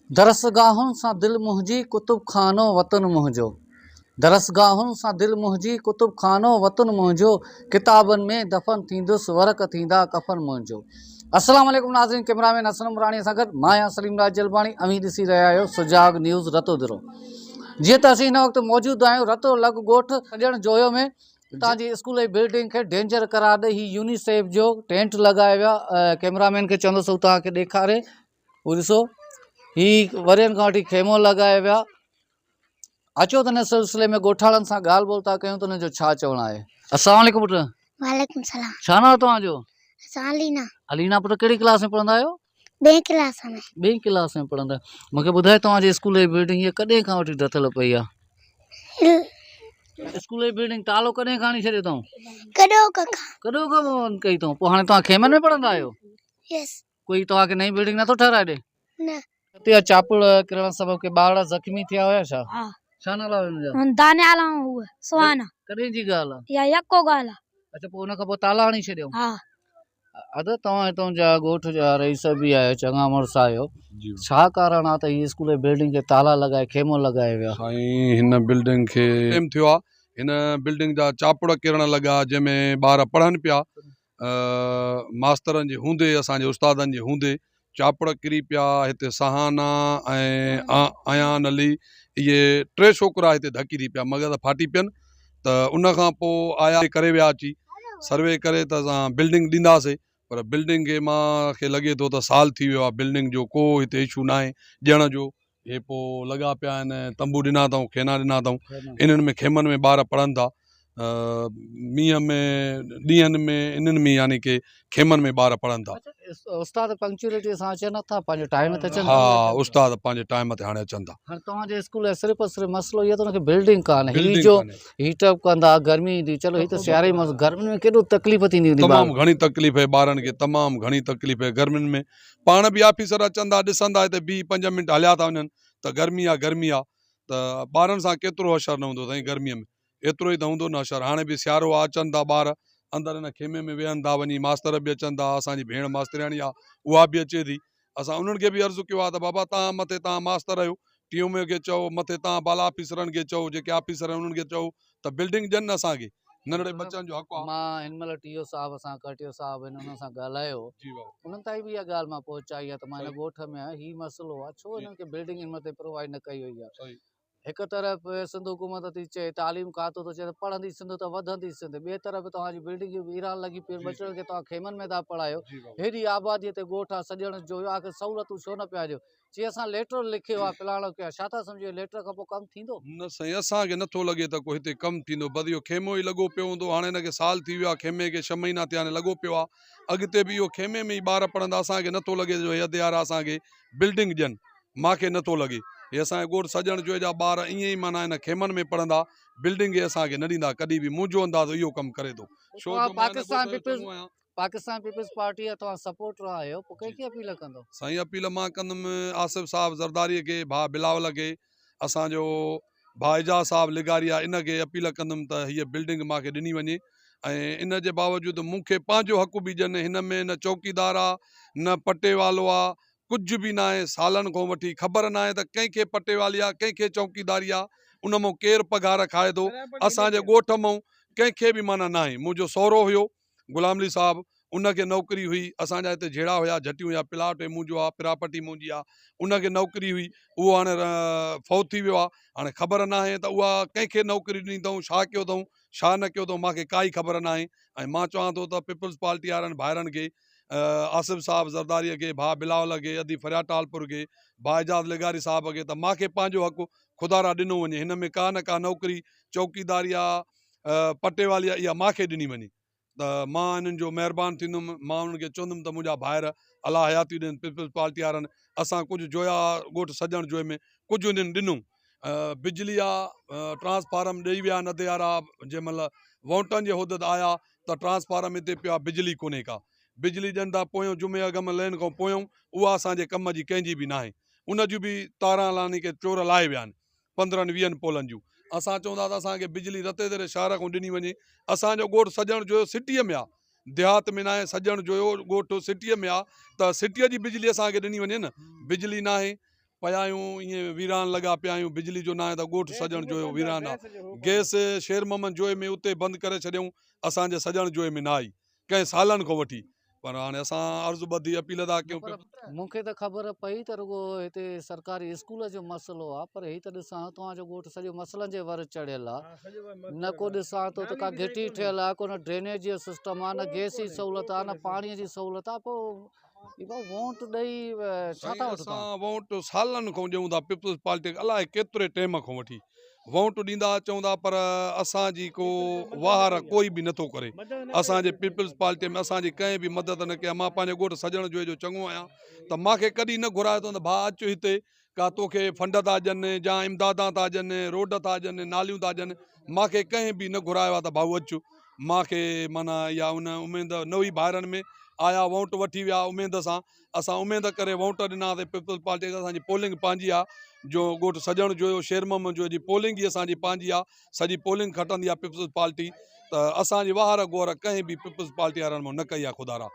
दरसगाहुनि सां दिलि मुंहिंजी कुतुब खानो वतन मुंहिंजो। दरसगाहुनि सां दिलि मुंहिंजी कुतुब खानो वतन मुंहिंजो। किताबनि में दफ़न थींदुसि वर्क थींदा कफ़न मुंहिंजो। अस्सलाम वालेकुम नाज़रीन, कैमरामैन असलम राणी सां गॾु मां आहियां सलीम राज जलबाणी। अमीं ॾिसी रहिया आहियो सुजाग न्यूज़ रतोदिरो। जीअं त असीं हिन वक़्तु मौजूदु आहियूं रतो लॻ ॻोठ सॼण जोयो में। हितां जी स्कूल जी बिल्डिंग खे डेंजर करार ॾेई ही यूनिसेफ जो टेंट लॻायो विया। कैमरामैन खे चवंदुसि हू तव्हांखे ॾेखारे। हू ॾिसो ही वरियनि खां वठी खेमो लॻाए विया। अचो त हिन सिलसिले में ॻोठाणनि सां ॻाल्हि ॿोल था कयूं त हुनजो छा चवणु आहे। अस्सलाम वालेकुम पुट। वालेकुम सलाम। छा नालो तव्हांजो? अलीना। अलीना पुट कहिड़ी क्लास में पढ़ंदा आहियो? ॿिएं क्लास में। ॿीं क्लास में पढ़ंदा आहियो। मूंखे ॿुधाए तव्हांजे स्कूल जी बिल्डिंग हीअ कॾहिं खां वठी ठहियल पई आहे? स्कूल जी बिल्डिंग तालो कॾहिं खणी छॾियो अथऊं? कॾो खां बंदि कई अथऊं। पोइ हाणे तव्हां खेमनि में पढ़ंदा आहियो? यस। कोई तव्हांखे नई बिल्डिंग नथो ठहिराए ॾे? न। हिते चापुड़ किरण सबब के ॿार ज़ख़्मी थिया हुया छा? हा। छा नाला हुआ हुनजा? दानियाल हुआ सुहाना। कॾहिं जी ॻाल्हि आहे? या यको ॻाल्हि आहे। अच्छा, पोइ हुन खां पोइ ताला हणी छॾियो? हा। अदा तव्हां हितां जा ॻोठ जा रईस बि आहियो, चङा मुड़ुस आहियो, छा कारण आहे त हीअ स्कूल जी बिल्डिंग खे ताला लॻाए खेमो लॻाए विया? साईं हिन बिल्डिंग खे टाइम थियो आहे। हिन बिल्डिंग जा चापुड़ किरण लॻा जंहिंमें ॿार पढ़नि पिया। मास्तरनि जे हूंदे, असांजे उस्तादनि जे हूंदे चापुड़ किरी पिया। हिते सहाना ऐं अयान अली इहे टे छोकिरा हिते धकिरी पिया, मग़ज़ फाटी पियनि। त उन खां पोइ आया करे विया अची सर्वे करे त असां बिल्डिंग ॾींदासीं, पर बिल्डिंग खे मूंखे लॻे थो त साल थी वियो आहे। बिल्डिंग जो को हिते इशू न आहे ॾियण जो। हे पोइ लॻा पिया आहिनि, तंबू ॾिना अथऊं, खेना ॾिना अथऊं। इन्हनि में खेमनि में ॿार पढ़नि था। मींहं में ॾींहंनि में इन्हनि में यानी कि खेमनि में ॿार पढ़नि था। उस्ताद पंक्चुअलिटी सां अचनि नथा, पंहिंजे टाइम ते अचनि? हा, उस्ताद पंहिंजे टाइम ते हाणे अचनि था। हाणे तव्हांजे स्कूल जो सिर्फ़ु मसइलो इहो त हुनखे बिल्डिंग कान्हे। हीअ जो हीटअप कंदा गर्मी ईंदी, चलो हीअ त सियारे में, गर्मियुनि में केॾो तकलीफ़ थींदी हूंदी? तमामु घणी तकलीफ़ आहे ॿारनि खे, तमामु घणी तकलीफ़ आहे गर्मियुनि में। पाण बि ऑफिसर अचनि था, ॾिसंदा हिते 2-5 मिंट हलिया था वञनि त गर्मी आहे गर्मी आहे। त ॿारनि सां केतिरो असरु न हूंदो साईं गर्मीअ में, एतिरो ई त हूंदो न असरु। हाणे बि सियारो आहे, अचनि था ॿार अंदरि हिन खेमे में वेहनि था, वञी मास्तर बि अचनि था। असांजी भेण मास्तरियाणी आहे उहा बि अचे थी। असां उन्हनि खे बि अर्ज़ु कयो आहे त बाबा तव्हां मथे, तव्हां मास्तर आहियो, टीओ खे चओ, मथे तव्हां बाला ऑफिसरनि खे चओ, जेके ऑफिसर आहिनि उन्हनि खे चओ त बिल्डिंग ॾियनि असांखे। नंढड़े बच्चनि जो हक़ आहे। मां हिन महिल टीओ साहिब सां कटियो साहिब हुननि सां ॻाल्हायो, उन्हनि ताईं बि इहा ॻाल्हि मां पहुचाई आहे त मां हिन ॻोठ में आहियां, हीउ मसइलो आहे छो हिननि खे बिल्डिंग हिन मथे प्रोवाइड न कई वई आहे। हिकु तरफ़ सिंध हुकूमत थी चए, तालीम खातो थो चए त पढ़ंदी सिंध त वधंदी सिंध, ॿिए तरफ़ तव्हांजी बिल्डिंग वीरान लॻी पई, बचड़नि खे तव्हां खेमनि में था पढ़ायो। हेॾी आबादीअ ते ॻोठ आहे सॼण जो, आख़िर सहूलियतूं छो न पिया ॾियो? चई असां लेटर लिखियो आहे फलाणो कयो आहे। छा था सम्झो लेटर खां पोइ कमु थींदो? न साईं, असांखे नथो लॻे त को हिते कमु थींदो। बस इहो खेमो ई लॻो पियो हूंदो। हाणे हिनखे साल थी वियो आहे, खेमे खे 6 महीना थिया आहिनि, लॻो पियो आहे। अॻिते बि इहो खेमे में ई ॿार पढ़ंदा। असांखे नथो लॻे जो हे अध्यारा असांखे बिल्डिंग ॾियनि, मूंखे नथो लॻे। हे असांजे ॻोठ सॼण जो जा ॿार ईअं ई माना हिन खेमनि में पढ़ंदा, बिल्डिंग असांखे न ॾींदा। कॾहिं बि मुंहिंजो अंदाज़ो इहो कमु करे थो। पाकिस्तान पीपल्स पार्टी जा तव्हां सपोर्टर आहियो, पोइ कंहिंखे अपील कंदो? साईं अपील मां कंदुमि आसिफ साहब ज़रदारीअ खे, भाउ बिलावल खे, असांजो भाउ एजाज़ साहब लिगारिया, इनखे अपील कंदुमि त हीअ बिल्डिंग मूंखे ॾिनी वञे। ऐं इन जे बावजूदि मूंखे पंहिंजो हक़ बि ॾियनि। हिन में न चौकीदार आहे, न पटे वालो आहे, कुझु बि न आहे। सालनि खां वठी ख़बर न आहे त कंहिंखे पटे वाली आहे, कंहिंखे चौकीदारी आहे, उन मां केरु पघार खाए थो। असांजे ॻोठ मां कंहिंखे बि माना न आहे। मुंहिंजो सहुरो हुयो गुलाम अली साहब, उनखे नौकिरी हुई। असांजा हिते जहिड़ा हुया, झटियूं हुया, प्लाट मुंहिंजो आहे, पिरापटी मुंहिंजी आहे, उनखे नौकिरी हुई। उहो हाणे फौत थी वियो आहे। हाणे ख़बर न आहे त उहा कंहिंखे नौकिरी ॾिनी अथऊं, छा कयो अथऊं, छा न कयो अथऊं, मूंखे काई ख़बर न आहे। ऐं मां चवां थो त पीपल्स पार्टी वारनि भाइरनि खे, आसिफ साहब ज़रदारीअ खे, भाउ बिलावल खे, अदी फरियाद टालपुर खे, भाउ एजाज़ लिगारी साहब खे, त मूंखे पंहिंजो हक़ खुदारा ॾिनो वञे। हिन में का न का नौकिरी, चौकीदारी आहे, पटे वाली आहे, इहा मूंखे ॾिनी वञे। त मां हिननि जो महिरबानी थींदुमि। मां उन्हनि खे चवंदुमि त मुंहिंजा भाइर अला हयाती ॾियनि, पीपल्स पार्टी वारनि असां कुझु जोया ॻोठ सॼण जोए में कुझु हिननि ॾिनूं। बिजली आहे, ट्रांसफार्म ॾेई विया नदे वारा। जंहिं महिल वोटनि जे उहिदत आया त ट्रांसफार्म हिते पियो आहे, बिजली कोन्हे का। बिजली ॾियनि था पोयों जुमे अगम लहनि खां पोयों, उहा असांजे कम जी कंहिंजी बि न आहे। उन जूं बि तारां लानी के चोर लाहे विया आहिनि 15-20 पोलनि जूं। असां चवंदा त असांखे बिजली रते दरे शहर खां ॾिनी वञे। असांजो ॻोठ सॼण जो सिटीअ में आहे, देहात में न आहे। सॼण जो ॻोठ सिटीअ में आहे, त सिटीअ जी बिजली असांखे ॾिनी वञे न। बिजली न आहे, पिया आहियूं ईअं वीरान लॻा पिया आहियूं बिजली जो न आहे त ॻोठु सॼण जो वीरान आहे गैस शेर मोहम्मद जोए में उते बंदि करे छॾियऊं असांजे सॼण जोए में न आई कंहिं सालनि खां वठी पर हाणे असां अर्ज़ु ॿधी अपील था कयूं मूंखे त ख़बर पई त रुॻो हिते सरकारी स्कूल जो मसइलो आहे पर हीअ त ॾिसां तव्हांजो ॻोठु सॼो मसइलनि जे वर चढ़ियल आहे न को ॾिसां थो त का घिटी ठहियल आहे को न ड्रेनेज जो सिस्टम आहे न गैस जी सहूलियत आहे न पाणीअ जी सहूलियत आहे पोइ वोट ॾेई छा था वठो असां वोट सालनि खां ॾियूं था पीपल्स पार्टी अलाए केतिरे टाइम खां वठी वोट ॾींदा चवंदा पर असांजी को वाहर कोई बि नथो करे असांजे पीपल्स पार्टी में असांजी कंहिं बि मदद न कया मां पंहिंजे ॻोठु सॼण जो चङो आहियां त मूंखे कॾहिं न घुरायो अथऊं त भाउ अचु हिते का तोखे फंड था ॾियनि या इमदादां था ॾियनि रोड था ॾियनि नालियूं था ॾियनि मूंखे कंहिं बि न घुरायो आहे त भाऊ अचु मूंखे माना इहा उन उमेद न हुई ॿाहिरनि में आया वोट वठी विया उमेद सां असां उमेद करे वोट ॾिनासीं पीपल्स पार्टी खे असांजी पोलिंग पंहिंजी आहे जो ॻोठु सॼण जो शेर मोहम्मद जो जी पोलिंग ई असांजी पंहिंजी आहे सॼी पोलिंग खटंदी आहे पीपल्स पार्टी त असांजी वाहर गोर कंहिं बि पीपल्स पार्टी वारनि मां न कई आहे खुदारा